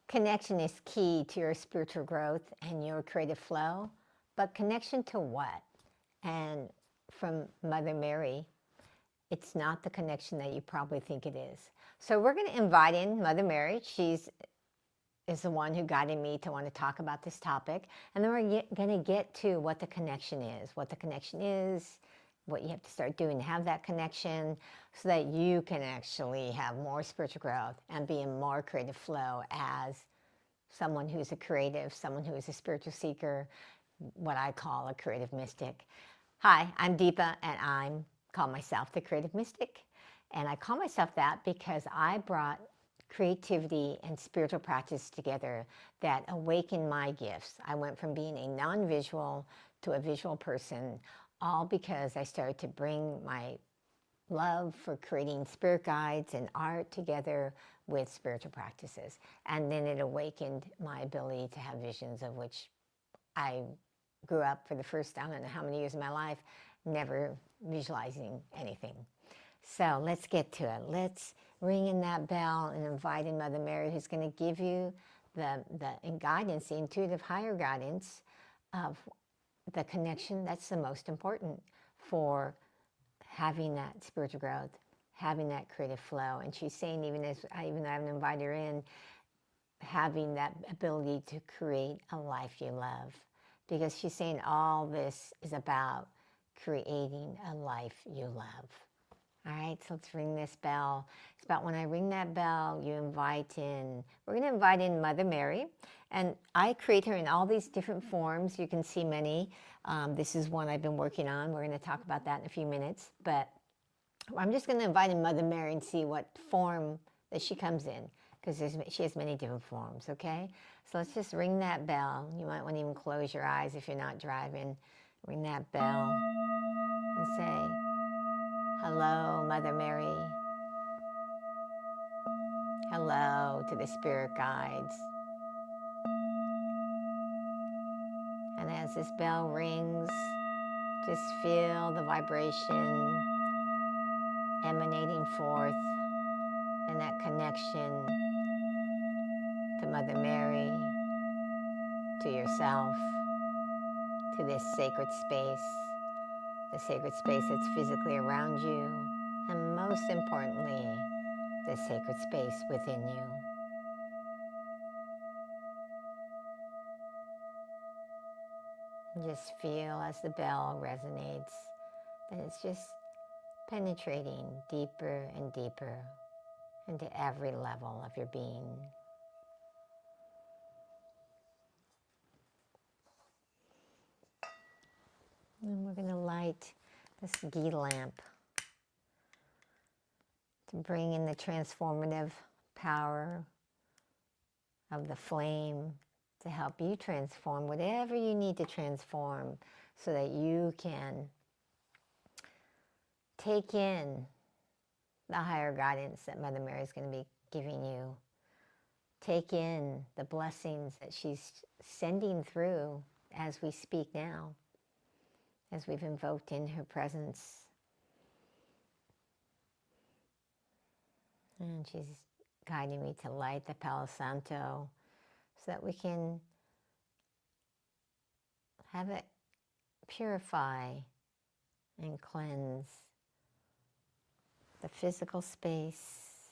Connection is key to your spiritual growth and your creative flow, but connection to what? And from Mother Mary, it's not the connection that you probably think it is. So we're going to invite in Mother Mary. She's is the one who guided me to want to talk about this topic. And then we're going to get to what the connection is, what you have to start doing to have that connection so that you can actually have more spiritual growth and be in more creative flow as someone who's a creative, someone who is a spiritual seeker, what I call a creative mystic. Hi, I'm Deepa, and I call myself the creative mystic. And I call myself that because I brought creativity and spiritual practice together that awakened my gifts. I went from being a non-visual to a visual person, all because I started to bring my love for creating spirit guides and art together with spiritual practices. And then it awakened my ability to have visions, of which I grew up for the first, I don't know how many years of my life, never visualizing anything. So let's get to it. Let's ring in that bell and invite in Mother Mary, who's going to give you the guidance, the intuitive higher guidance of the connection that's the most important for having that spiritual growth, having that creative flow. And she's saying, even though I haven't invited her in, having that ability to create a life you love. Because she's saying all this is about creating a life you love. All right, so let's ring this bell. It's about when I ring that bell, you invite in, we're going to invite in Mother Mary. And I create her in all these different forms. You can see many. This is one I've been working on. We're going to talk about that in a few minutes. But I'm just going to invite in Mother Mary and see what form that she comes in, because she has many different forms, okay? So let's just ring that bell. You might want to even close your eyes if you're not driving. Ring that bell and say, hello, Mother Mary. Hello to the spirit guides. And as this bell rings, just feel the vibration emanating forth and that connection to Mother Mary, to yourself, to this sacred space, the sacred space that's physically around you, and most importantly, the sacred space within you. And just feel as the bell resonates that it's just penetrating deeper and deeper into every level of your being. And we're going to light this ghee lamp to bring in the transformative power of the flame to help you transform whatever you need to transform so that you can take in the higher guidance that Mother Mary is going to be giving you. Take in the blessings that she's sending through as we speak now, as we've invoked in her presence. And she's guiding me to light the Palo Santo so that we can have it purify and cleanse the physical space,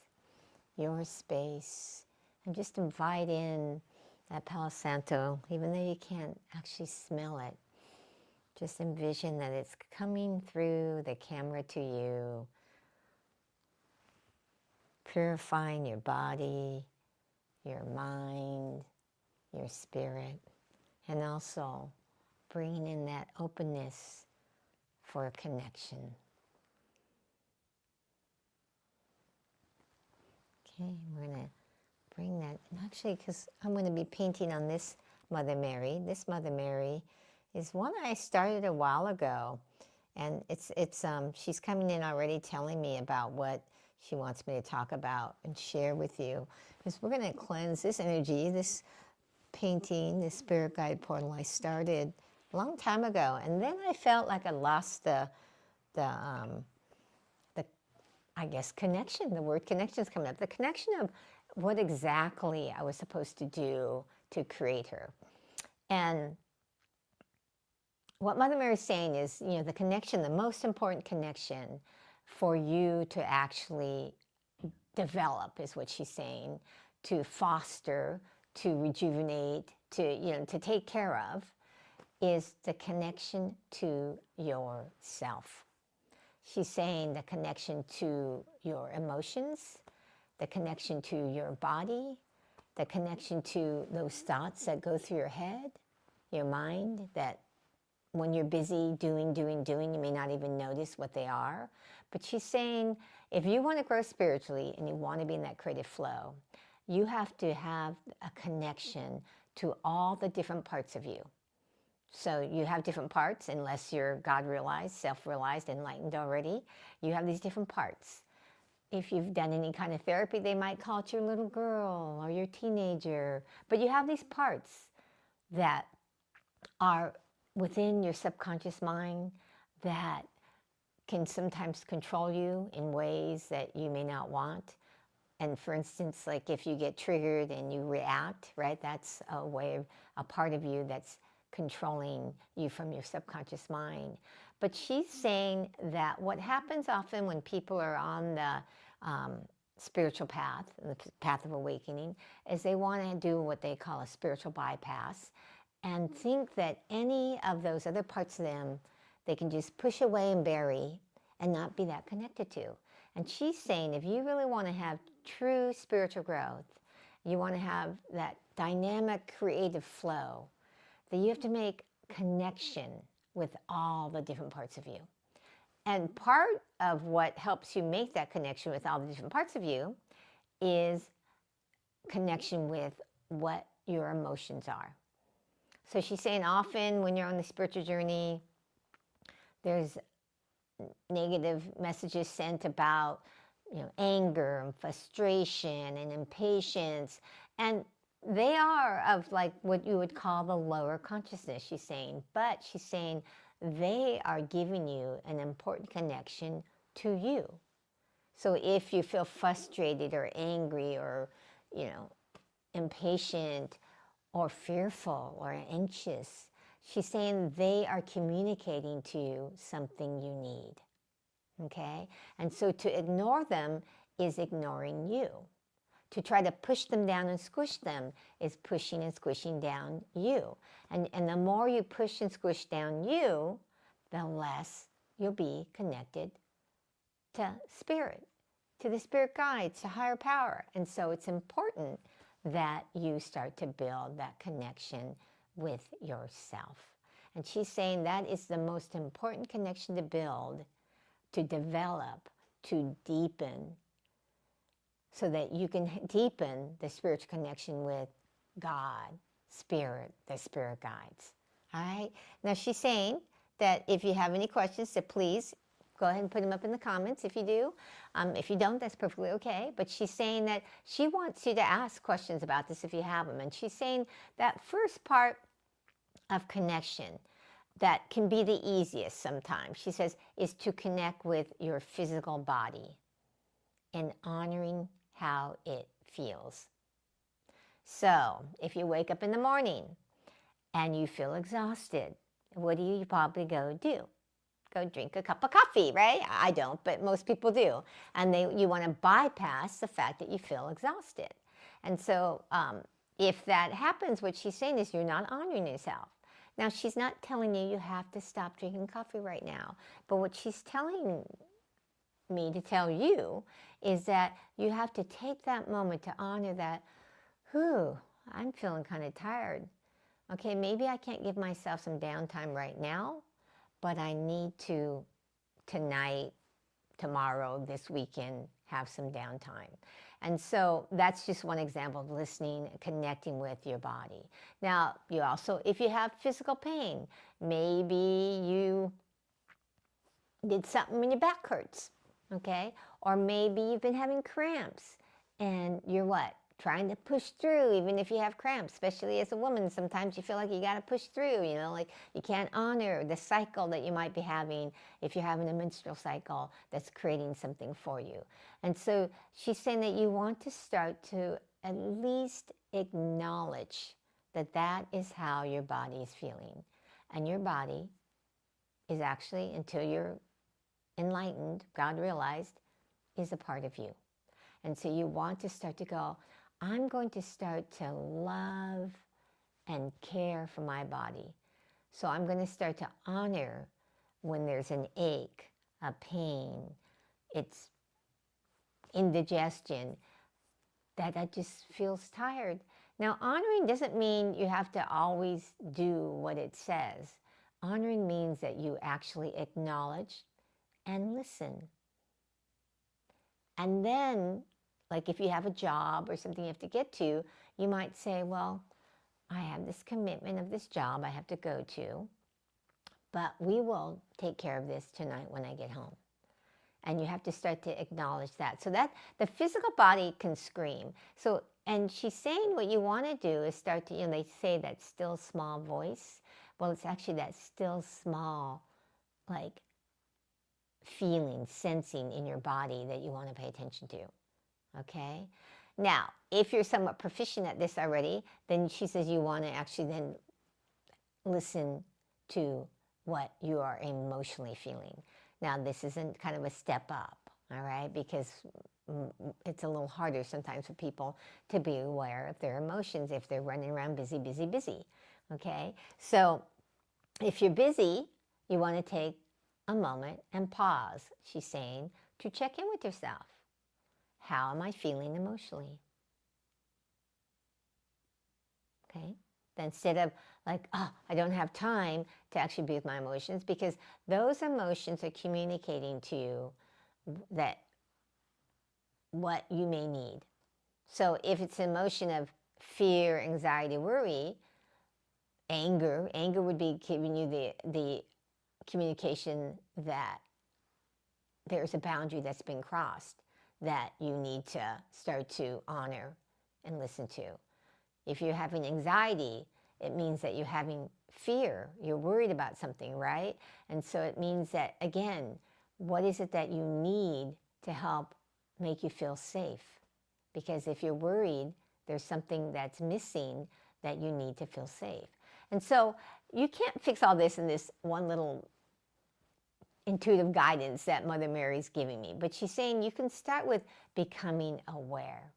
your space, and just invite in that Palo Santo, even though you can't actually smell it. Just envision that it's coming through the camera to you, purifying your body, your mind, your spirit, and also bringing in that openness for connection. Okay, we're going to bring that, and actually, because I'm going to be painting on this Mother Mary. This Mother Mary is one I started a while ago, and she's coming in already telling me about what she wants me to talk about and share with you. Because we're going to cleanse this energy, this painting, this spirit guide portal I started a long time ago, and then I felt like I lost the I guess connection. The word connection is coming up. The connection of what exactly I was supposed to do to create her. And what Mother Mary is saying is, the connection, the most important connection for you to actually develop is what she's saying, to foster, to rejuvenate, to take care of, is the connection to yourself. She's saying the connection to your emotions, the connection to your body, the connection to those thoughts that go through your head, your mind, that when you're busy doing, you may not even notice what they are. But she's saying, if you want to grow spiritually and you want to be in that creative flow, you have to have a connection to all the different parts of you. So you have different parts, unless you're God-realized, self-realized, enlightened already. You have these different parts. If you've done any kind of therapy, they might call it your little girl or your teenager. But you have these parts that are within your subconscious mind that can sometimes control you in ways that you may not want. And for instance, like if you get triggered and you react, right, that's a part of you that's controlling you from your subconscious mind. But she's saying that what happens often when people are on the spiritual path, the path of awakening, is they want to do what they call a spiritual bypass and think that any of those other parts of them they can just push away and bury and not be that connected to. And she's saying if you really want to have true spiritual growth, you want to have that dynamic creative flow, that you have to make connection with all the different parts of you. And part of what helps you make that connection with all the different parts of you is connection with what your emotions are. So she's saying often when you're on the spiritual journey, there's negative messages sent about anger and frustration and impatience. And they are of like what you would call the lower consciousness, she's saying. But she's saying they are giving you an important connection to you. So if you feel frustrated or angry or, impatient or fearful or anxious, she's saying they are communicating to you something you need. Okay? And so to ignore them is ignoring you. To try to push them down and squish them is pushing and squishing down you. And the more you push and squish down you, the less you'll be connected to spirit, to the spirit guides, to higher power. And so it's important that you start to build that connection with yourself. And she's saying that is the most important connection to build, to develop, to deepen, so that you can deepen the spiritual connection with God, Spirit, the Spirit guides. All right? Now, she's saying that if you have any questions, so please go ahead and put them up in the comments if you do. If you don't, that's perfectly okay. But she's saying that she wants you to ask questions about this if you have them. And she's saying that first part of connection that can be the easiest sometimes, she says, is to connect with your physical body and honoring how it feels. So if you wake up in the morning and you feel exhausted, what do you probably go do? Go drink a cup of coffee, right? I don't, but most people do. And you want to bypass the fact that you feel exhausted. And so if that happens, what she's saying is you're not honoring yourself. Now, she's not telling you have to stop drinking coffee right now. But what she's telling me to tell you is that you have to take that moment to honor that, I'm feeling kind of tired. Okay, maybe I can't give myself some downtime right now, but I need to tonight, tomorrow, this weekend, have some downtime. And so that's just one example of listening, connecting with your body. Now, you also, if you have physical pain, maybe you did something and your back hurts, okay? Or maybe you've been having cramps and you're what? Trying to push through, even if you have cramps, especially as a woman. Sometimes you feel like you got to push through, like you can't honor the cycle that you might be having if you're having a menstrual cycle that's creating something for you. And so she's saying that you want to start to at least acknowledge that that is how your body is feeling. And your body is actually, until you're enlightened, God realized, is a part of you. And so you want to start to go, I'm going to start to love and care for my body. So I'm going to start to honor when there's an ache, a pain, it's indigestion, that I just feels tired. Now, honoring doesn't mean you have to always do what it says. Honoring means that you actually acknowledge and listen. And then, like if you have a job or something you have to get to, you might say, well, I have this commitment of this job I have to go to, but we will take care of this tonight when I get home. And you have to start to acknowledge that. So that the physical body can scream. So, and she's saying what you want to do is start to, they say that still small voice. Well, it's actually that still small, like, feeling, sensing in your body that you want to pay attention to. Okay? Now, if you're somewhat proficient at this already, then she says you want to actually then listen to what you are emotionally feeling. Now, this isn't kind of a step up, all right, because it's a little harder sometimes for people to be aware of their emotions if they're running around busy, busy, busy, okay? So if you're busy, you want to take a moment and pause, she's saying, to check in with yourself. How am I feeling emotionally? Okay? Then instead of like, oh, I don't have time to actually be with my emotions, because those emotions are communicating to you that what you may need. So if it's an emotion of fear, anxiety, worry, anger would be giving you the communication that there's a boundary that's been crossed that you need to start to honor and listen to. If you're having anxiety, it means that you're having fear. You're worried about something, right? And so it means that, again, what is it that you need to help make you feel safe? Because if you're worried, there's something that's missing that you need to feel safe. And so you can't fix all this in this one little intuitive guidance that Mother Mary's giving me. But she's saying you can start with becoming aware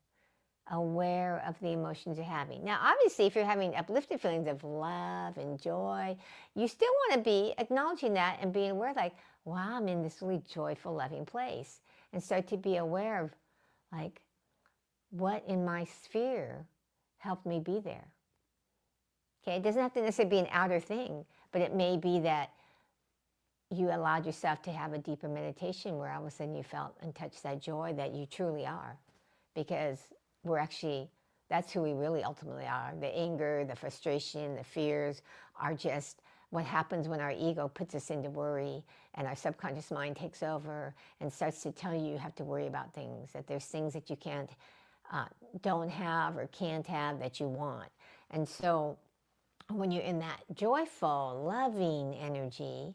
of the emotions you're having. Now, obviously, if you're having uplifted feelings of love and joy, you still want to be acknowledging that and being aware, like, wow, I'm in this really joyful, loving place. And start to be aware of, like, what in my sphere helped me be there. Okay, it doesn't have to necessarily be an outer thing, but it may be that you allowed yourself to have a deeper meditation where all of a sudden you felt and touched that joy that you truly are. Because we're actually, that's who we really ultimately are. The anger, the frustration, the fears are just what happens when our ego puts us into worry and our subconscious mind takes over and starts to tell you have to worry about things, that there's things that you can't, don't have or can't have that you want. And so when you're in that joyful, loving energy,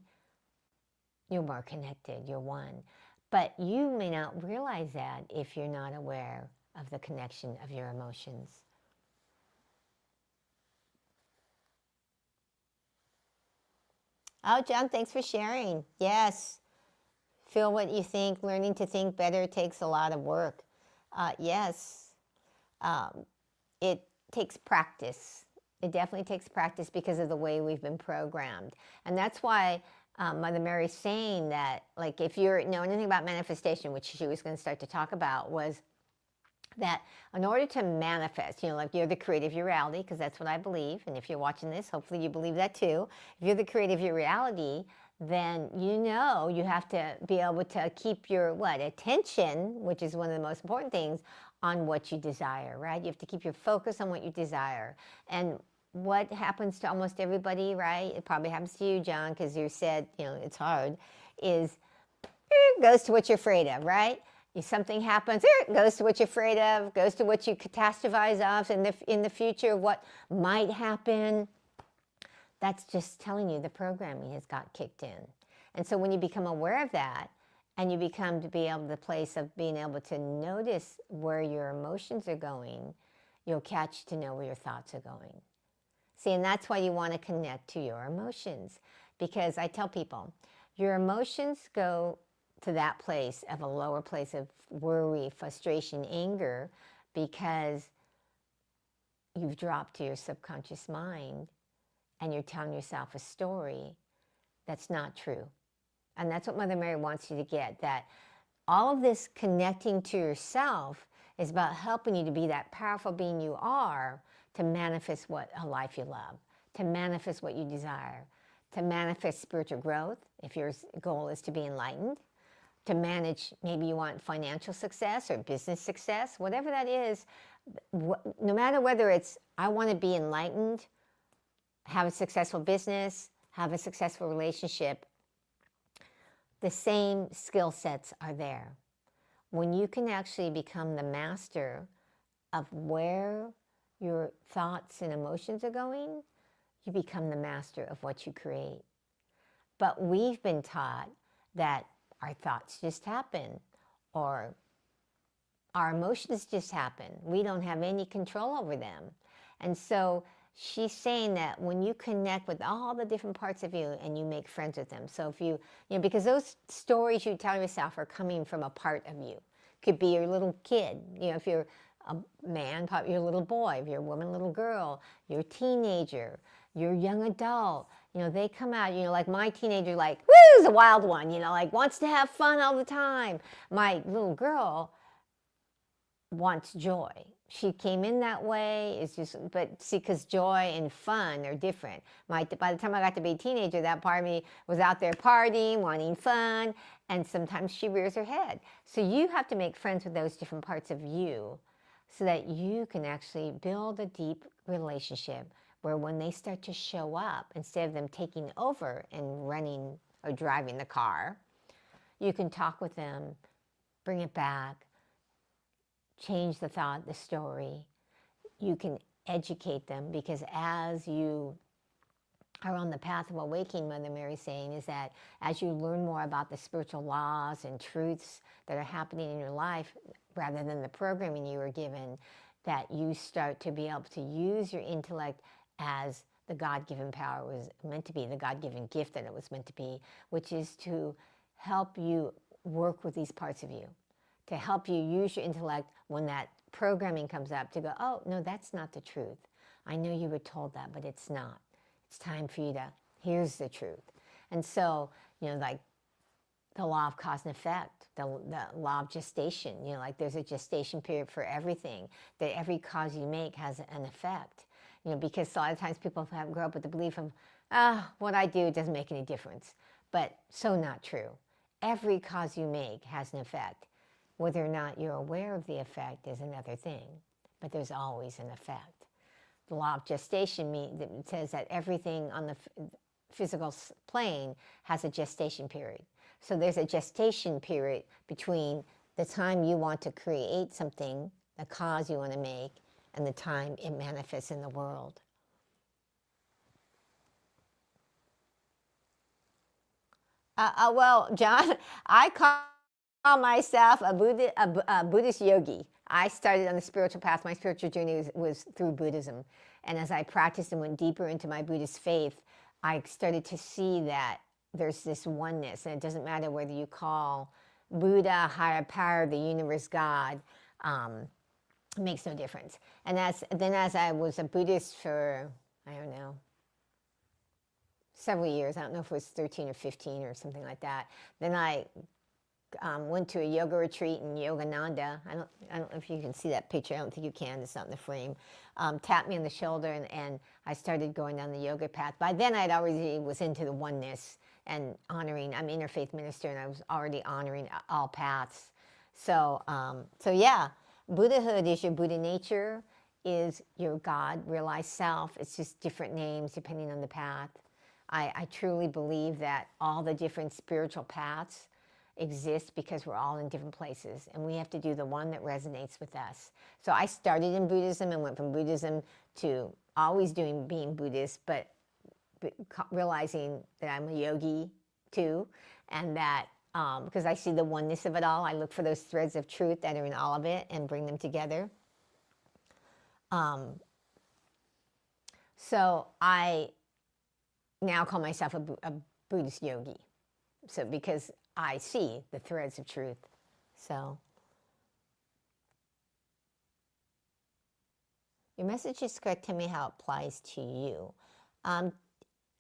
you're more connected, you're one. But you may not realize that if you're not aware of the connection of your emotions. Oh, John, thanks for sharing. Yes. Feel what you think. Learning to think better takes a lot of work. Yes. It takes practice. It definitely takes practice because of the way we've been programmed. And that's why Mother Mary's saying that, like, if you know anything about manifestation, which she was going to start to talk about, was that in order to manifest, like you're the creator of your reality, because that's what I believe, and if you're watching this, hopefully you believe that too. If you're the creator of your reality, then you have to be able to keep your attention, which is one of the most important things, on what you desire, right? You have to keep your focus on what you desire. And what happens to almost everybody, right? It probably happens to you, John, because you said, it's hard, is it goes to what you're afraid of, right? If something happens, it goes to what you're afraid of, goes to what you catastrophize of in the future, what might happen. That's just telling you the programming has got kicked in. And so when you become aware of that, and you become to be able the place of being able to notice where your emotions are going, you'll catch to know where your thoughts are going. See, and that's why you want to connect to your emotions. Because I tell people, your emotions go to that place of a lower place of worry, frustration, anger, because you've dropped to your subconscious mind and you're telling yourself a story that's not true. And that's what Mother Mary wants you to get, that all of this connecting to yourself is about helping you to be that powerful being you are, to manifest what a life you love, to manifest what you desire, to manifest spiritual growth, if your goal is to be enlightened, to manage, maybe you want financial success or business success, whatever that is, no matter whether it's, I want to be enlightened, have a successful business, have a successful relationship, the same skill sets are there. When you can actually become the master of where your thoughts and emotions are going, you become the master of what you create. But we've been taught that our thoughts just happen, or our emotions just happen. We don't have any control over them. And so she's saying that when you connect with all the different parts of you and you make friends with them. So if you because those stories you tell yourself are coming from a part of you. Could be your little kid. If you're a man, probably your little boy. If you're a woman, little girl. Your teenager. Your young adult. They come out, like my teenager, like, woo, is a wild one, like wants to have fun all the time. My little girl wants joy. She came in that way. It's just, but see, because joy and fun are different. By the time I got to be a teenager, that part of me was out there partying, wanting fun, and sometimes she rears her head. So you have to make friends with those different parts of you so that you can actually build a deep relationship where when they start to show up, instead of them taking over and running or driving the car, you can talk with them, bring it back, change the thought, the story. You can educate them, because as you are on the path of awakening, Mother Mary's saying, is that as you learn more about the spiritual laws and truths that are happening in your life, rather than the programming you were given, that you start to be able to use your intellect as the God-given power was meant to be, the God-given gift that it was meant to be, which is to help you work with these parts of you, to help you use your intellect when that programming comes up, to go, oh, no, that's not the truth. I know you were told that, but it's not. It's time for you to, here's the truth. And so, like the law of cause and effect, the law of gestation, like there's a gestation period for everything, that every cause you make has an effect. Because a lot of times people grow up with the belief of, what I do doesn't make any difference. But so not true. Every cause you make has an effect. Whether or not you're aware of the effect is another thing, but there's always an effect. The law of gestation says that everything on the physical plane has a gestation period. So there's a gestation period between the time you want to create something, the cause you want to make, and the time it manifests in the world. Well, John, I call myself a Buddhist yogi. I started on the spiritual path. My spiritual journey was through Buddhism. And as I practiced and went deeper into my Buddhist faith, I started to see that there's this oneness. And it doesn't matter whether you call Buddha, higher power, the universe, God. It makes no difference. And as I was a Buddhist for, I don't know, several years, I don't know if it was 13 or 15 or something like that, then I went to a yoga retreat in Yogananda. I don't know if you can see that picture. I don't think you can. It's not in the frame. Tapped me on the shoulder, and I started going down the yoga path. By then, I'd already was into the oneness and honoring. I'm an interfaith minister, and I was already honoring all paths. So yeah, Buddhahood is your Buddha nature, is your God realized self. It's just different names depending on the path. I truly believe that all the different spiritual paths exist because we're all in different places, and we have to do the one that resonates with us. So I started in Buddhism and went from Buddhism to always being Buddhist, but realizing that I'm a yogi too, and that because I see the oneness of it all, I look for those threads of truth that are in all of it and bring them together. Um, so I now call myself a Buddhist yogi. So because I see the threads of truth. So your message is correct. Tell me how it applies to you.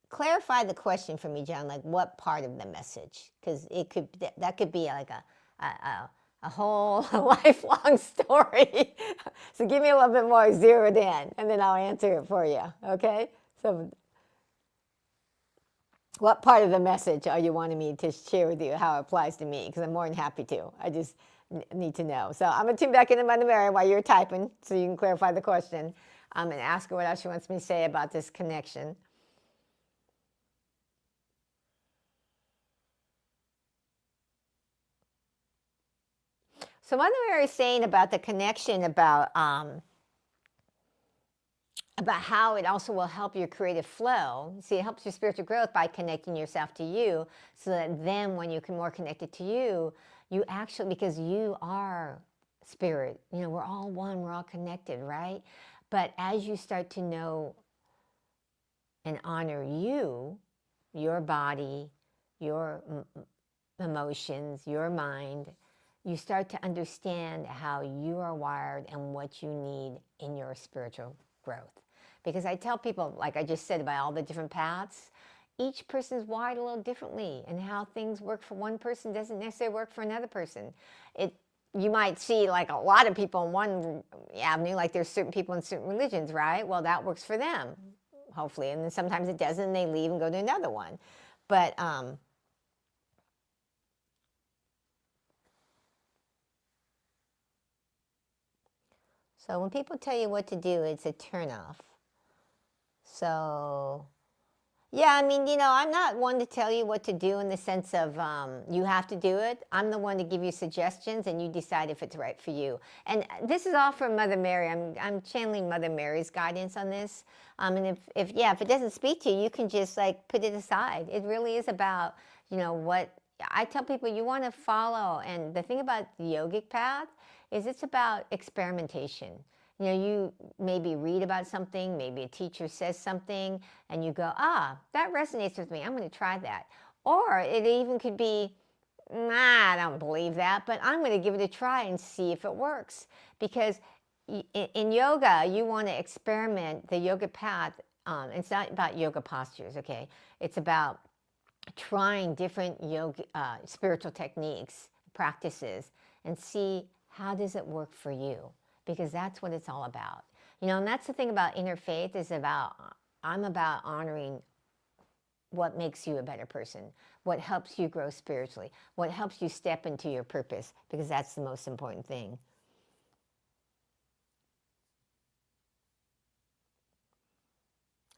Clarify the question for me, John. Like what part of the message? Because it could that could be like a whole lifelong story. So give me a little bit more zeroed in, and then I'll answer it for you. Okay? So what part of the message are you wanting me to share with you how it applies to me? Because I'm more than happy to. I just need to know. So I'm going to tune back into Mother Mary while you're typing so you can clarify the question and ask her what else she wants me to say about this connection. So Mother Mary is saying about the connection about how it also will help your creative flow. See, it helps your spiritual growth by connecting yourself to you so that then when you're more connected to you, you actually, because you are spirit, we're all one, we're all connected, right? But as you start to know and honor you, your body, your emotions, your mind, you start to understand how you are wired and what you need in your spiritual growth. Because I tell people, like I just said about all the different paths, each person's wired a little differently, and how things work for one person doesn't necessarily work for another person. You might see like a lot of people in one avenue, like there's certain people in certain religions, right? Well, that works for them, hopefully, and then sometimes it doesn't, and they leave and go to another one. But so when people tell you what to do, it's a turnoff. So, yeah, I mean, I'm not one to tell you what to do in the sense of you have to do it. I'm the one to give you suggestions, and you decide if it's right for you. And this is all from Mother Mary. I'm channeling Mother Mary's guidance on this. And if it doesn't speak to you, you can just like put it aside. It really is about what I tell people you want to follow. And the thing about the yogic path is it's about experimentation. You maybe read about something, maybe a teacher says something, and you go, that resonates with me. I'm going to try that. Or it even could be, I don't believe that, but I'm going to give it a try and see if it works. Because in yoga, you want to experiment the yoga path. It's not about yoga postures, okay? It's about trying different yoga, spiritual techniques, practices, and see how does it work for you, because that's what it's all about. And that's the thing about inner faith is I'm about honoring what makes you a better person, what helps you grow spiritually, what helps you step into your purpose, because that's the most important thing.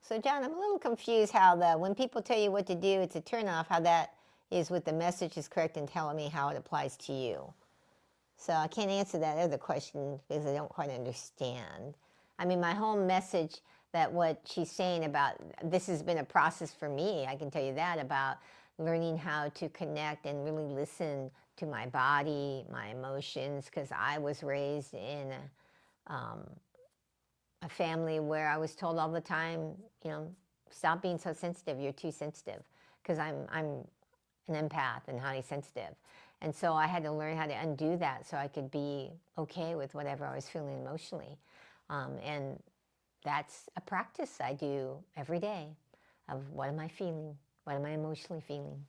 So, John, I'm a little confused how when people tell you what to do, it's a turnoff, how that is with the message is correct and telling me how it applies to you. So I can't answer that other question because I don't quite understand. I mean, my whole message that what she's saying about this has been a process for me, I can tell you that, about learning how to connect and really listen to my body, my emotions, because I was raised in a family where I was told all the time, stop being so sensitive, you're too sensitive, because I'm an empath and highly sensitive. And so I had to learn how to undo that so I could be okay with whatever I was feeling emotionally. And that's a practice I do every day of what am I feeling? What am I emotionally feeling?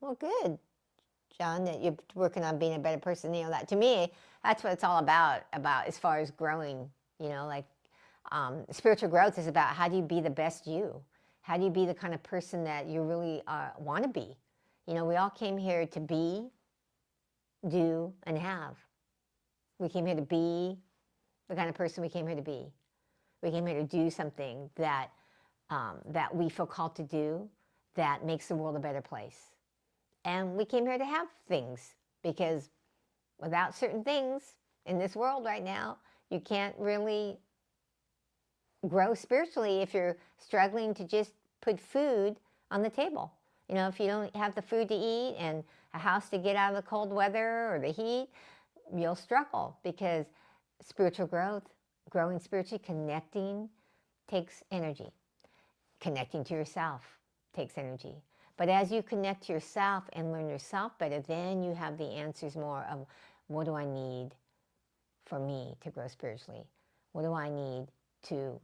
Well, good, John, that you're working on being a better person. That to me, that's what it's all about as far as growing. Like spiritual growth is about how do you be the best you? How do you be the kind of person that you really want to be? We all came here to be, do, and have. We came here to be the kind of person we came here to be. We came here to do something that we feel called to do that makes the world a better place. And we came here to have things, because without certain things in this world right now, you can't really grow spiritually if you're struggling to just put food on the table. You know, if you don't have the food to eat and a house to get out of the cold weather or the heat, you'll struggle, because spiritual growth, growing spiritually, connecting, takes energy. Connecting to yourself takes energy. But as you connect to yourself and learn yourself better, then you have the answers more of, what do I need for me to grow spiritually? What do I need to,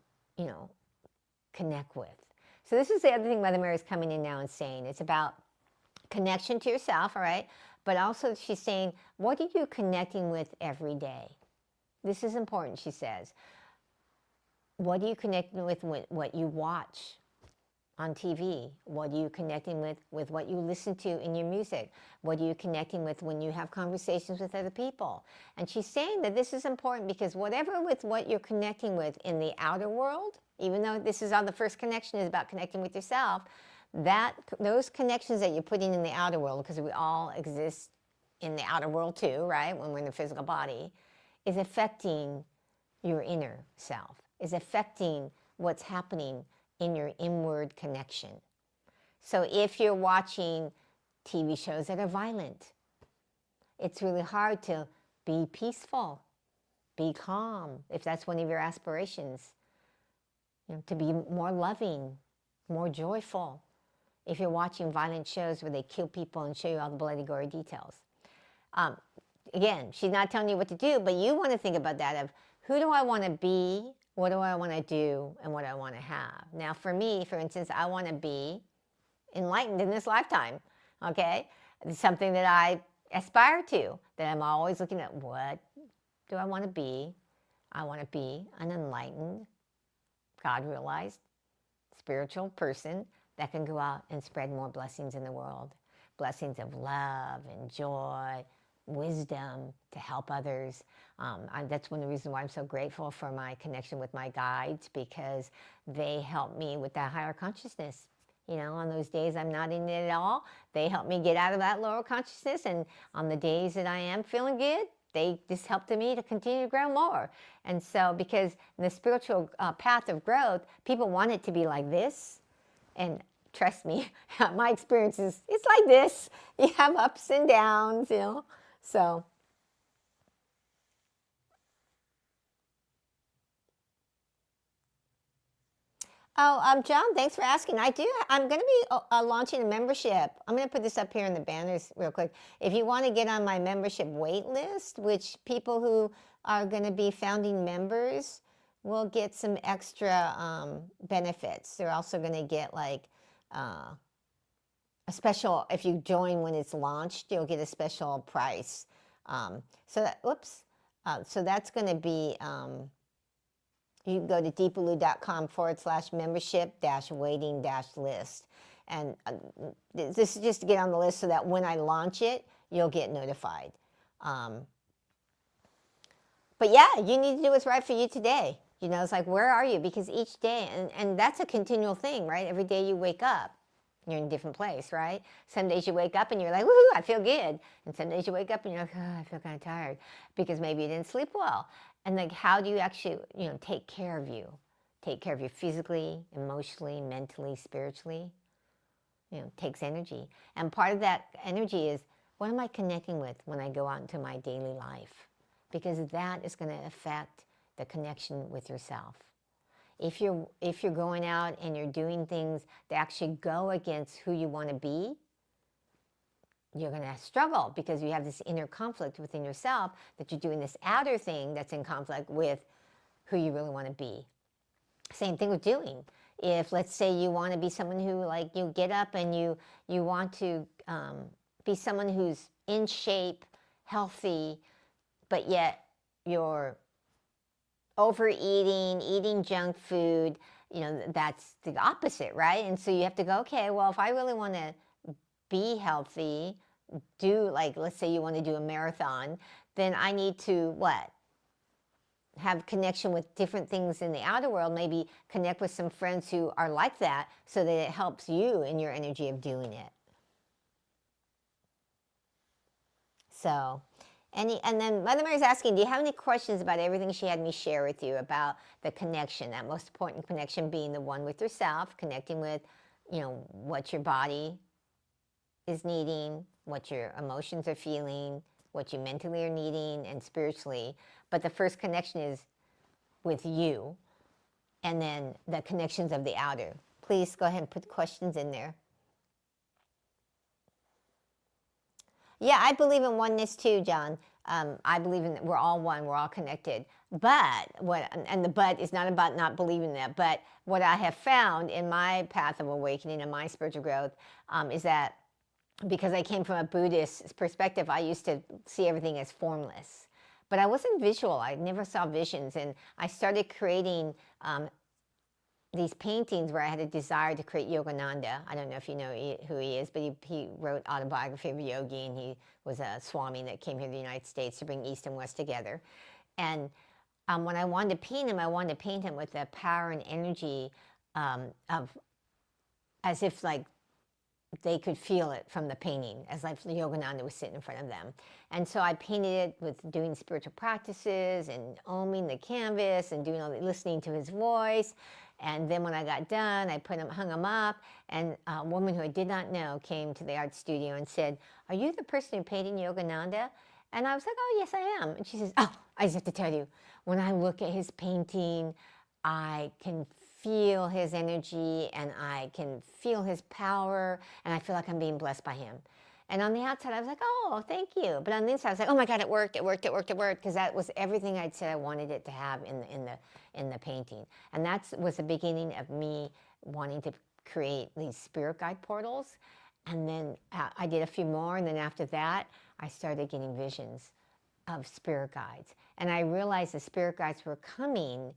connect with? So this is the other thing Mother Mary is coming in now and saying. It's about connection to yourself, all right? But also she's saying, what are you connecting with every day? This is important, she says. What are you connecting with what you watch on TV? What are you connecting with what you listen to in your music? What are you connecting with when you have conversations with other people? And she's saying that this is important because whatever with what you're connecting with in the outer world, even though this is on the first connection is about connecting with yourself, that those connections that you're putting in the outer world, because we all exist in the outer world too, right? When we're in the physical body, is affecting your inner self, is affecting what's happening in your inward connection. So if you're watching TV shows that are violent, it's really hard to be peaceful, be calm, if that's one of your aspirations, to be more loving, more joyful, if you're watching violent shows where they kill people and show you all the bloody, gory details. Again, she's not telling you what to do, but you want to think about that of, who do I want to be? What do I want to do, and what I want to have? Now, for me, for instance, I want to be enlightened in this lifetime, okay? It's something that I aspire to, that I'm always looking at, what do I want to be? I want to be an enlightened, God-realized, spiritual person that can go out and spread more blessings in the world. Blessings of love and joy, wisdom to help others. That's one of the reasons why I'm so grateful for my connection with my guides, because they help me with that higher consciousness. On those days I'm not in it at all, they help me get out of that lower consciousness. And on the days that I am feeling good, they just help me to continue to grow more. And so, because in the spiritual path of growth, people want it to be like this. And trust me, my experience is, it's like this. You have ups and downs, So, John, thanks for asking. I'm going to be launching a membership. I'm going to put this up here in the banners real quick. If you want to get on my membership wait list, which people who are going to be founding members will get some extra benefits. They're also going to get like a special, if you join when it's launched, you'll get a special price. So that's going to be, you can go to deepalu.com/membership-waiting-list. And this is just to get on the list so that when I launch it, you'll get notified. But yeah, you need to do what's right for you today. It's like, where are you? Because each day, and that's a continual thing, right? Every day you wake up, you're in a different place, right? Some days you wake up and you're like, woohoo, I feel good. And some days you wake up and you're like, oh, I feel kind of tired, because maybe you didn't sleep well. And like, how do you actually, take care of you? Take care of you physically, emotionally, mentally, spiritually. Takes energy. And part of that energy is, what am I connecting with when I go out into my daily life? Because that is going to affect the connection with yourself. If you're going out and you're doing things that actually go against who you want to be, you're going to struggle, because you have this inner conflict within yourself, that you're doing this outer thing that's in conflict with who you really want to be. Same thing with doing. If, let's say, you want to be someone who, like, you get up and you want to be someone who's in shape, healthy, but yet you're overeating, eating junk food, that's the opposite, right? And so you have to go, okay, well, if I really want to be healthy, like, let's say you want to do a marathon, then I need to, have connection with different things in the outer world, maybe connect with some friends who are like that, so that it helps you in your energy of doing it. So And then Mother Mary's asking, do you have any questions about everything she had me share with you about the connection, that most important connection being the one with yourself, connecting with, what your body is needing, what your emotions are feeling, what you mentally are needing, and spiritually. But the first connection is with you, and then the connections of the outer. Please go ahead and put questions in there. Yeah, I believe in oneness too, John. I believe in we're all one, we're all connected. But and the but is not about not believing that. But what I have found in my path of awakening and my spiritual growth is that because I came from a Buddhist perspective, I used to see everything as formless. But I wasn't visual. I never saw visions, and I started creating these paintings where I had a desire to create Yogananda. I don't know if you know who he is, but he wrote Autobiography of a Yogi, and he was a Swami that came here to the United States to bring East and West together. And when I wanted to paint him, I wanted to paint him with the power and energy of, as if like they could feel it from the painting, as like Yogananda was sitting in front of them. And so I painted it with doing spiritual practices and oming the canvas and doing all the, listening to his voice. And then when I got done, I hung him up, and a woman who I did not know came to the art studio and said, "Are you the person who painted Yogananda?" And I was like, "Oh, yes, I am." And she says, "Oh, I just have to tell you, when I look at his painting, I can feel his energy, and I can feel his power, and I feel like I'm being blessed by him." And on the outside, I was like, "Oh, thank you." But on the inside, I was like, "Oh my God, it worked, it worked, it worked, it worked," because that was everything I'd said I wanted it to have in the painting. And that was the beginning of me wanting to create these spirit guide portals. And then I did a few more, and then after that, I started getting visions of spirit guides. And I realized the spirit guides were coming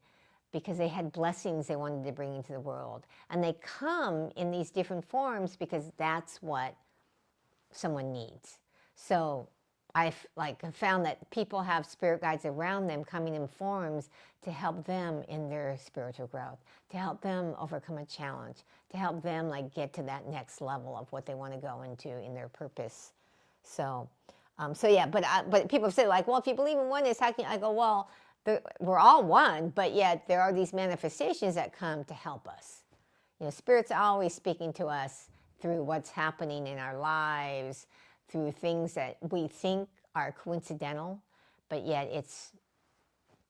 because they had blessings they wanted to bring into the world. And they come in these different forms because that's what someone needs. So I've found that people have spirit guides around them coming in forms to help them in their spiritual growth, to help them overcome a challenge, to help them get to that next level of what they want to go into in their purpose. So yeah, but people say well, if you believe in oneness, how can you? I go, well, we're all one, but yet there are these manifestations that come to help us. Spirit's always speaking to us through what's happening in our lives, through things that we think are coincidental, but yet it's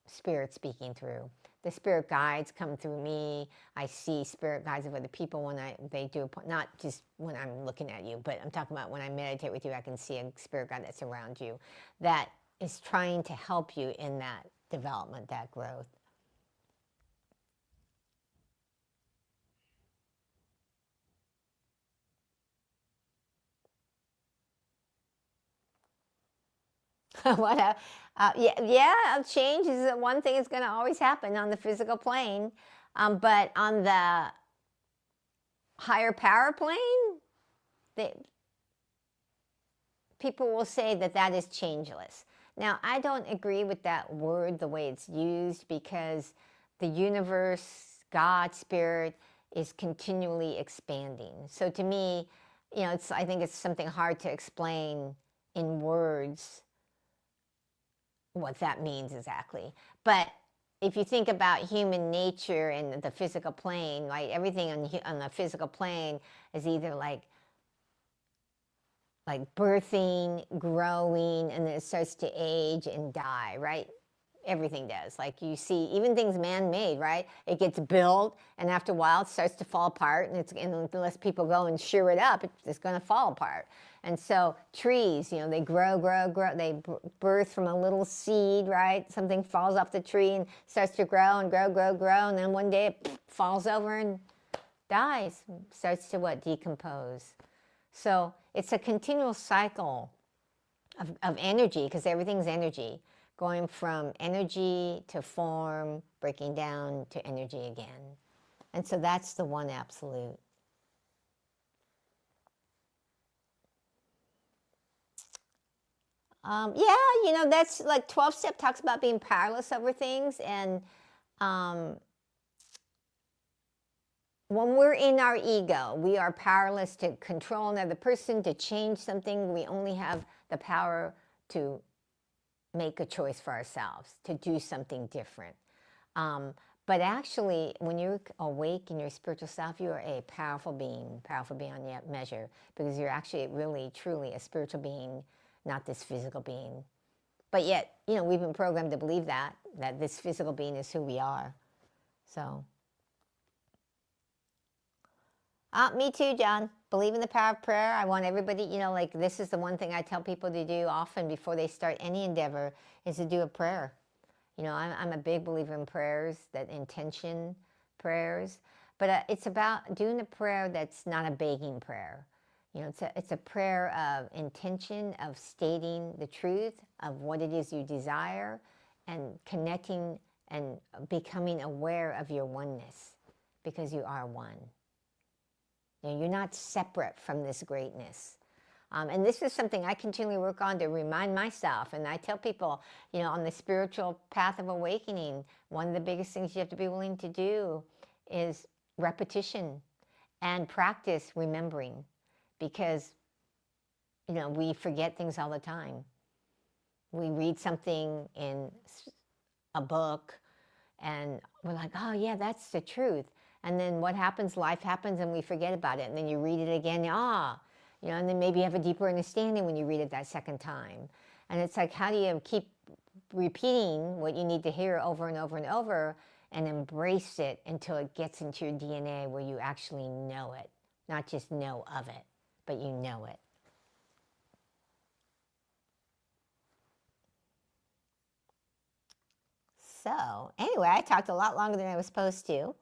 Spirit speaking through. The spirit guides come through me. I see spirit guides of other people when they do, not just when I'm looking at you, but I'm talking about when I meditate with you, I can see a spirit guide that's around you that is trying to help you in that development, that growth. What yeah, change is one thing is going to always happen on the physical plane, but on the higher power plane, people will say that is changeless. Now, I don't agree with that word the way it's used, because the universe, God, spirit, is continually expanding. So to me, I think it's something hard to explain in words what that means exactly. But if you think about human nature and the physical plane, right, everything on the physical plane is either like birthing, growing, and then it starts to age and die, right? Everything does. Like you see, even things man-made, right? It gets built, and after a while, it starts to fall apart, and unless people go and shear it up, it's going to fall apart. And so trees, they grow. They birth from a little seed, right? Something falls off the tree and starts to grow and grow, and then one day it falls over and dies. Starts to decompose. So it's a continual cycle of energy, because everything's energy, going from energy to form, breaking down to energy again. And so that's the one absolute. Yeah, that's 12-step talks about being powerless over things. And when we're in our ego, we are powerless to control another person, to change something. We only have the power to make a choice for ourselves to do something different. But actually, when you're awake in your spiritual self, you are a powerful beyond measure, because you're actually really, truly a spiritual being, not this physical being. But yet, we've been programmed to believe that this physical being is who we are. So, me too, John. Believe in the power of prayer. I want everybody, this is the one thing I tell people to do often before they start any endeavor, is to do a prayer. I'm a big believer in prayers, that intention prayers. But it's about doing a prayer that's not a begging prayer. It's a prayer of intention, of stating the truth of what it is you desire, and connecting and becoming aware of your oneness, because you are one. You're not separate from this greatness. And this is something I continually work on to remind myself. And I tell people, on the spiritual path of awakening, one of the biggest things you have to be willing to do is repetition and practice remembering. Because, we forget things all the time. We read something in a book and we're like, oh yeah, that's the truth. And then what happens? Life happens and we forget about it. And then you read it again, and then maybe you have a deeper understanding when you read it that second time. And it's like, how do you keep repeating what you need to hear over and over and over, and embrace it until it gets into your DNA where you actually know it, not just know of it, but you know it. So anyway, I talked a lot longer than I was supposed to.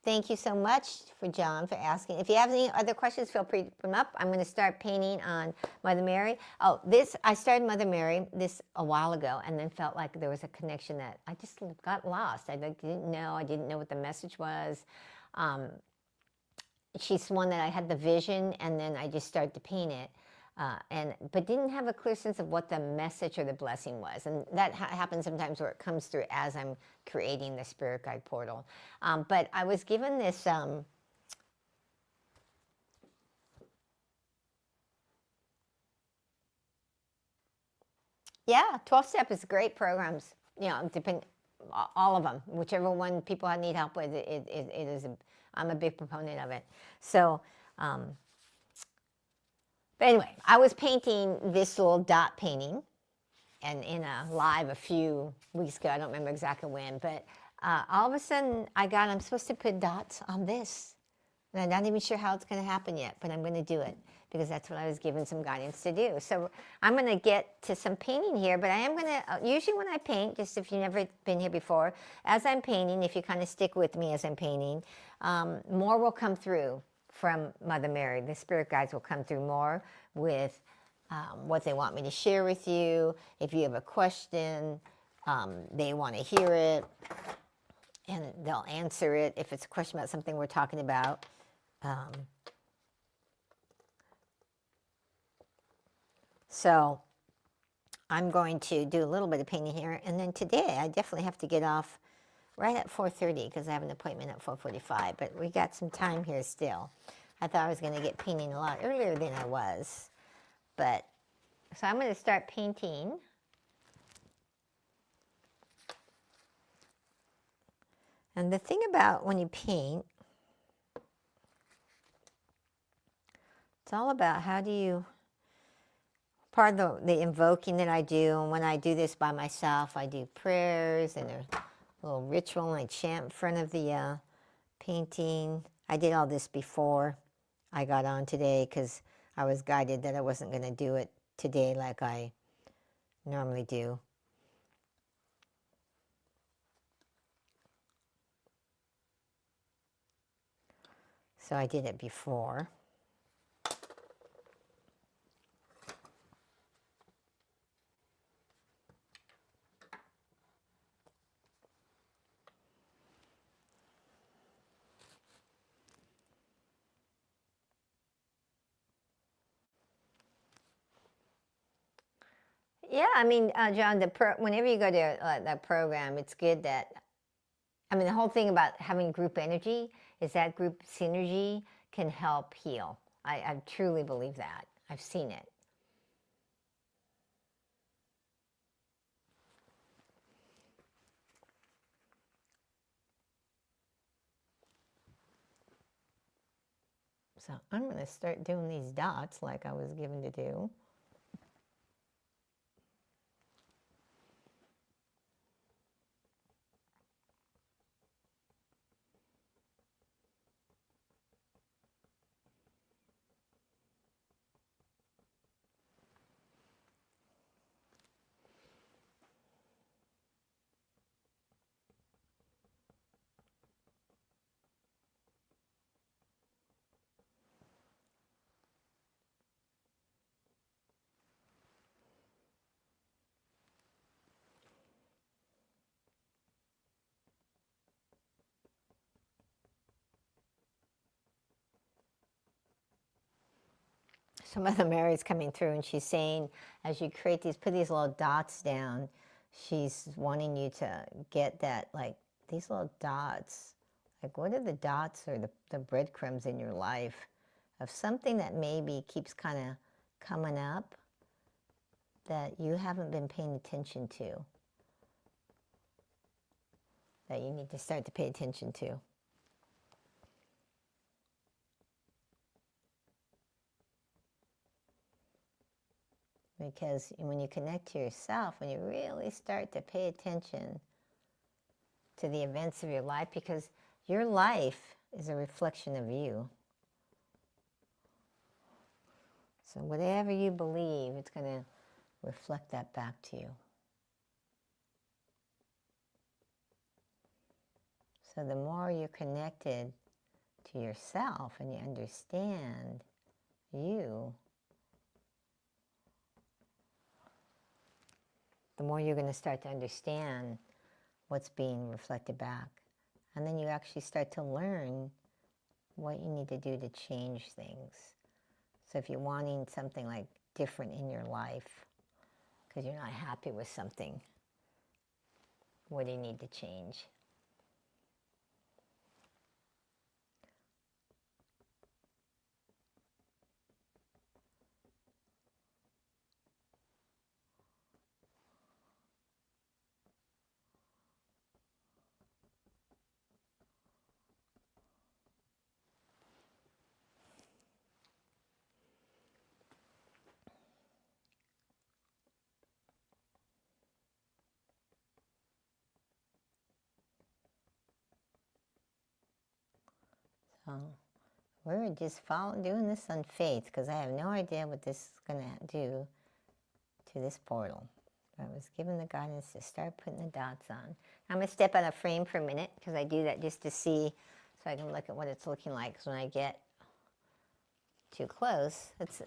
Thank you so much for John for asking. If you have any other questions, feel free to put them up. I'm going to start painting on Mother Mary. I started Mother Mary this a while ago, and then felt like there was a connection that I just got lost. I didn't know what the message was. She's one that I had the vision, and then I just started to paint it. But didn't have a clear sense of what the message or the blessing was. And that happens sometimes where it comes through as I'm creating the spirit guide portal. But I was given this, 12-step is great programs, all of them, whichever one people need help with, it is, I'm a big proponent of it. So, but anyway, I was painting this little dot painting, and in a live a few weeks ago, I don't remember exactly when, but all of a sudden I'm supposed to put dots on this. And I'm not even sure how it's going to happen yet, but I'm going to do it, because that's what I was given some guidance to do. So I'm going to get to some painting here, but I am going to, usually when I paint, just if you've never been here before, as I'm painting, if you kind of stick with me as I'm painting, more will come through from Mother Mary. The spirit guides will come through more with what they want me to share with you. If you have a question, they want to hear it, and they'll answer it if it's a question about something we're talking about. So I'm going to do a little bit of painting here, and then today I definitely have to get off right at 4:30 because I have an appointment at 4:45, but we got some time here still. I thought I was going to get painting a lot earlier than I was, but so I'm going to start painting. And the thing about when you paint, it's all about how do you, part of the invoking that I do, and when I do this by myself, I do prayers and a little ritual, and I chant in front of the painting. I did all this before I got on today because I was guided that I wasn't going to do it today like I normally do. So I did it before. Yeah, I mean, John, whenever you go to that program, it's good that, I mean, the whole thing about having group energy is that group synergy can help heal. I truly believe that. I've seen it. So I'm going to start doing these dots like I was given to do. So Mother Mary's coming through and she's saying, as you create these, put these little dots down, she's wanting you to get that, like, these little dots. Like, what are the dots or the breadcrumbs in your life of something that maybe keeps kind of coming up that you haven't been paying attention to, that you need to start to pay attention to? Because when you connect to yourself, when you really start to pay attention to the events of your life, because your life is a reflection of you. So whatever you believe, it's going to reflect that back to you. So the more you're connected to yourself and you understand you, the more you're going to start to understand what's being reflected back. And then you actually start to learn what you need to do to change things. So if you're wanting something like different in your life because you're not happy with something, what do you need to change? So we're just doing this on faith because I have no idea what this is going to do to this portal. I was given the guidance to start putting the dots on. I'm going to step out of frame for a minute because I do that just to see, so I can look at what it's looking like. Because when I get too close, that's the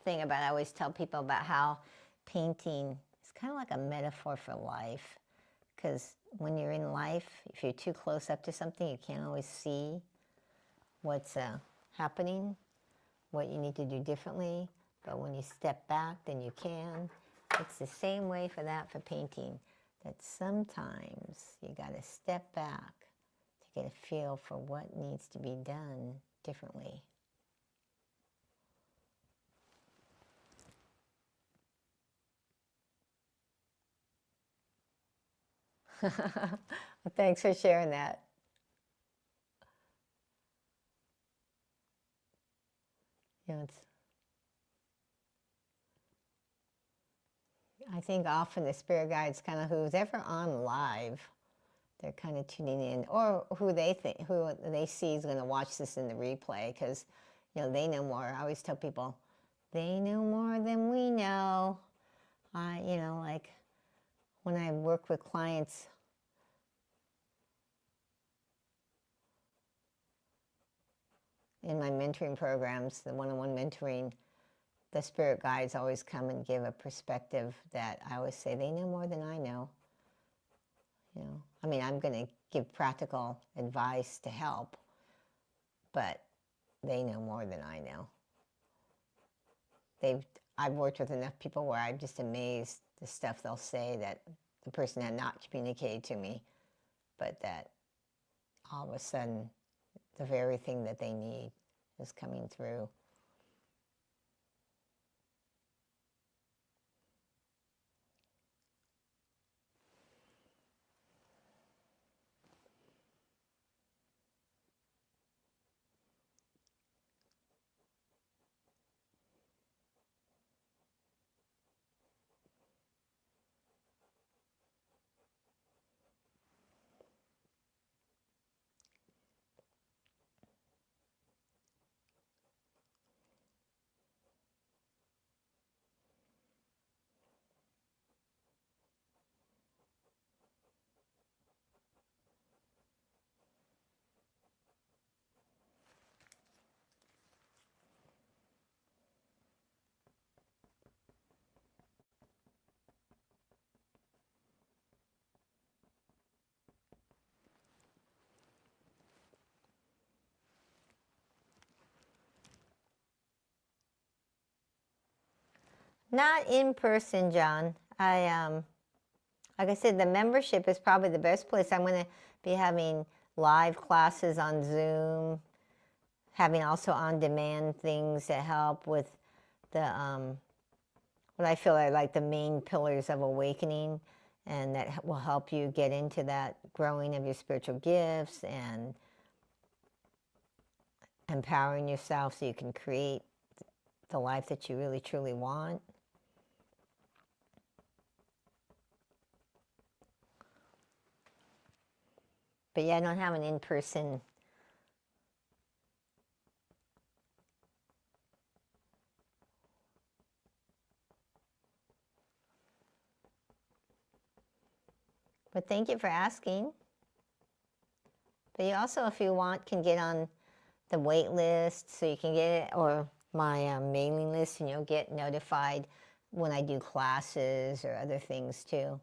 thing about, I always tell people about how painting is kind of like a metaphor for life. Because when you're in life, if you're too close up to something, you can't always see what's happening, what you need to do differently. But when you step back, then you can. It's the same way for that, for painting, that sometimes you got to step back to get a feel for what needs to be done differently. Well, thanks for sharing that. I think often the spirit guides kind of who's ever on live, they're kind of tuning in, or who they see is going to watch this in the replay, because they know more. I always tell people they know more than we know. Like when I work with clients, in my mentoring programs, the one-on-one mentoring, the spirit guides always come and give a perspective that I always say they know more than I know. I mean, I'm going to give practical advice to help, but they know more than I know. I've worked with enough people where I'm just amazed the stuff they'll say that the person had not communicated to me, but that all of a sudden the very thing that they need is coming through. Not in person, John. Like I said, the membership is probably the best place. I'm going to be having live classes on Zoom, having also on-demand things that help with the what I feel are like the main pillars of awakening, and that will help you get into that growing of your spiritual gifts and empowering yourself so you can create the life that you really truly want. But yeah, I don't have an in-person. But thank you for asking. But you also, if you want, can get on the wait list so you can get it, or my mailing list, and you'll get notified when I do classes or other things too.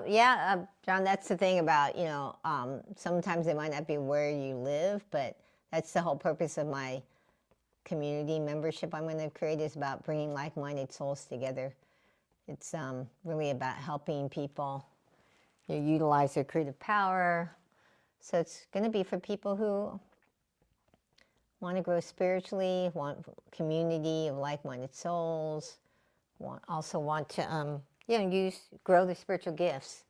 Yeah, John, that's the thing about, sometimes it might not be where you live, but that's the whole purpose of my community membership I'm going to create, is about bringing like-minded souls together. It's really about helping people utilize their creative power. So it's going to be for people who want to grow spiritually, want community of like-minded souls, also want to grow their spiritual gifts.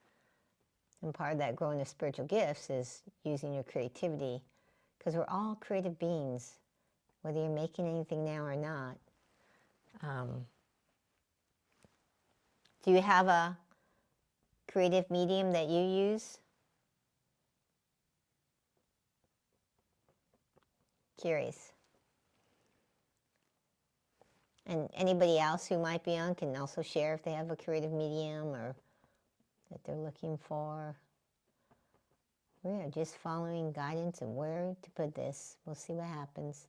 And part of that growing the spiritual gifts is using your creativity, because we're all creative beings, whether you're making anything now or not. Do you have a creative medium that you use? Curious. And anybody else who might be on can also share if they have a creative medium or that they're looking for. We are just following guidance of where to put this. We'll see what happens.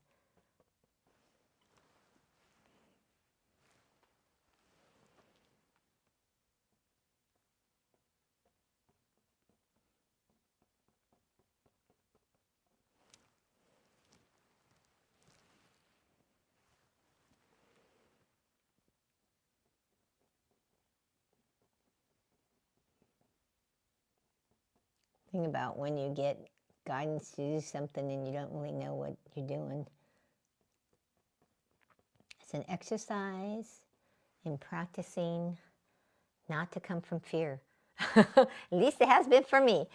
Think about when you get guidance to do something and you don't really know what you're doing. It's an exercise in practicing not to come from fear. At least it has been for me.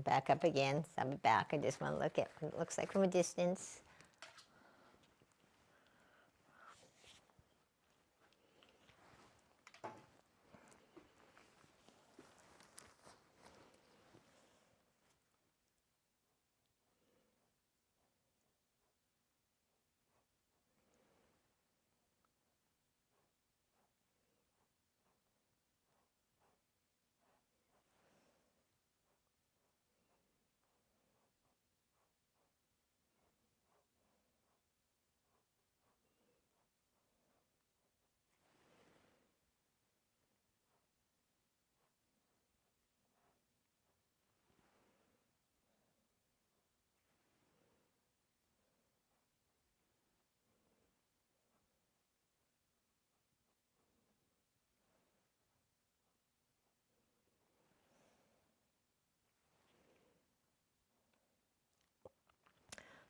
Back up again. So I'll be back. I just want to look at what it looks like from a distance.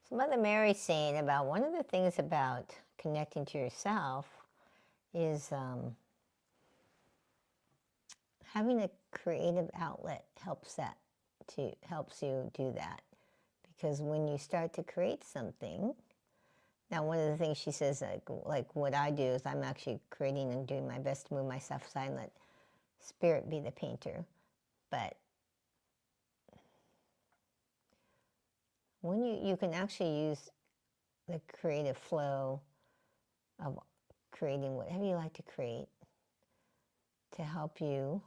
So Mother Mary's saying about one of the things about connecting to yourself is having a creative outlet helps you do that. Because when you start to create something, now one of the things she says, like what I do is I'm actually creating and doing my best to move myself aside and let spirit be the painter. But when you can actually use the creative flow of creating whatever you like to create to help you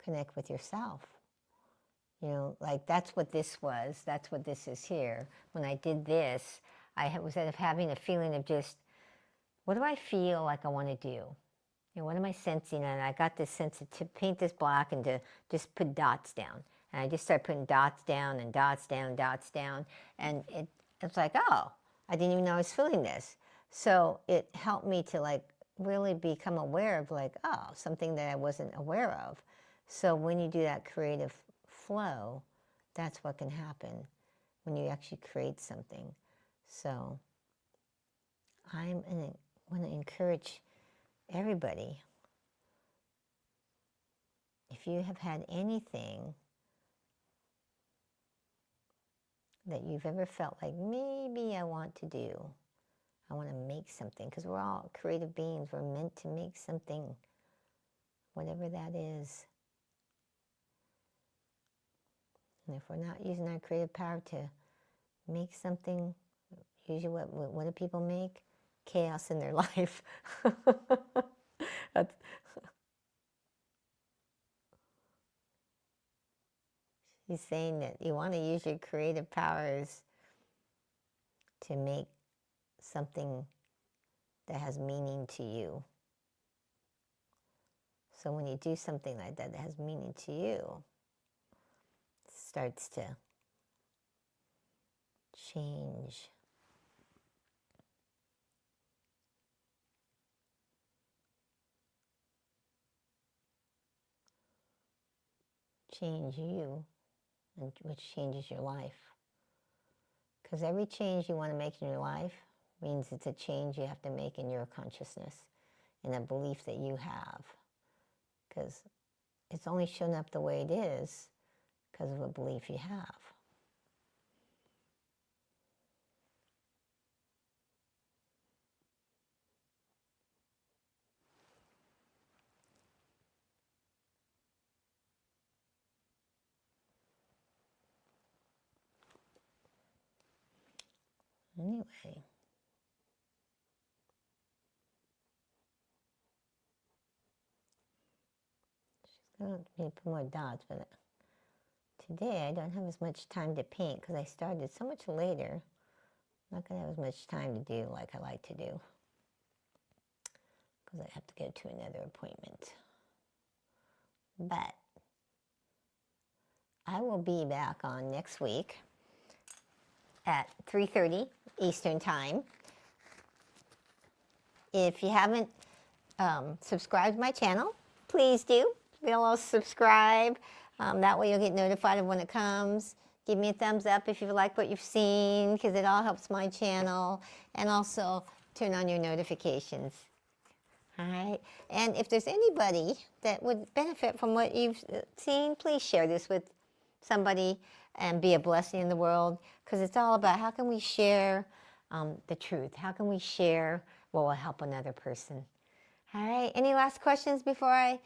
connect with yourself. You know, like that's what this was. That's what this is here. When I did this, I was having a feeling of just, what do I feel like I want to do? You know, what am I sensing? And I got this sense to paint this black and to just put dots down. And I just started putting dots down and dots down, dots down. And it's like, oh, I didn't even know I was feeling this. So it helped me to like really become aware of like, oh, something that I wasn't aware of. So when you do that creative flow, that's what can happen when you actually create something. So I want to encourage everybody, if you have had anything that you've ever felt like maybe I want to do, I want to make something, because we're all creative beings, we're meant to make something, whatever that is. And if we're not using our creative power to make something, usually what do people make? Chaos in their life. He's saying that you want to use your creative powers to make something that has meaning to you. So when you do something like that has meaning to you, it starts to change. Change you, which changes your life. Because every change you want to make in your life means it's a change you have to make in your consciousness, in a belief that you have. Because it's only shown up the way it is because of a belief you have. Anyway, she's going to put more dots, but today I don't have as much time to paint because I started so much later. I'm not going to have as much time to do like I like to do because I have to go to another appointment. But I will be back on next week at 3:30 Eastern Time. If you haven't subscribed to my channel, please do. You'll subscribe. That way you'll get notified of when it comes. Give me a thumbs up if you like what you've seen, because it all helps my channel. And also turn on your notifications. All right. And if there's anybody that would benefit from what you've seen, please share this with somebody and be a blessing in the world, because it's all about how can we share the truth? How can we share what will help another person? All right. Any last questions before I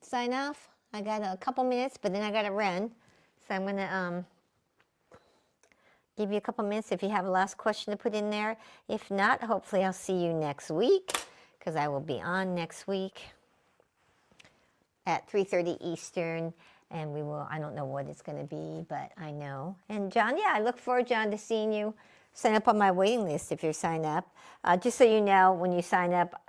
sign off? I got a couple minutes, but then I got to run. So I'm going to give you a couple minutes if you have a last question to put in there. If not, hopefully I'll see you next week, because I will be on next week at 3:30 Eastern. And we will, I don't know what it's going to be, but I know. And John, yeah, I look forward, John, to seeing you. Sign up on my waiting list if you're signed up. Just so you know, when you sign up,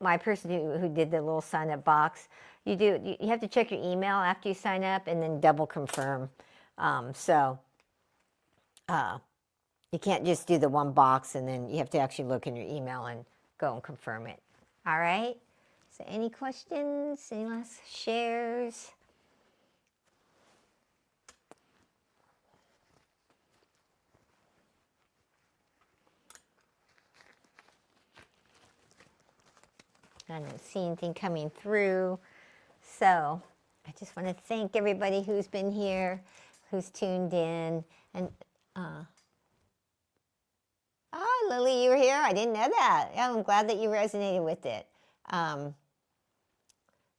my person who did the little sign up box, you have to check your email after you sign up and then double confirm. You can't just do the one box and then you have to actually look in your email and go and confirm it. All right? So any questions? Any last shares? I don't see anything coming through. So I just want to thank everybody who's been here, who's tuned in. And oh, Lily, you were here? I didn't know that. Yeah, I'm glad that you resonated with it.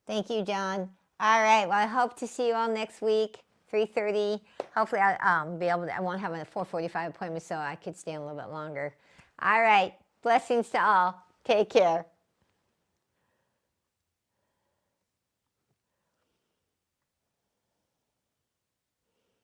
Thank you, John. All right. Well, I hope to see you all next week, 3:30. Hopefully I'll be able to, I won't have a 4:45 appointment, so I could stay a little bit longer. All right. Blessings to all. Take care.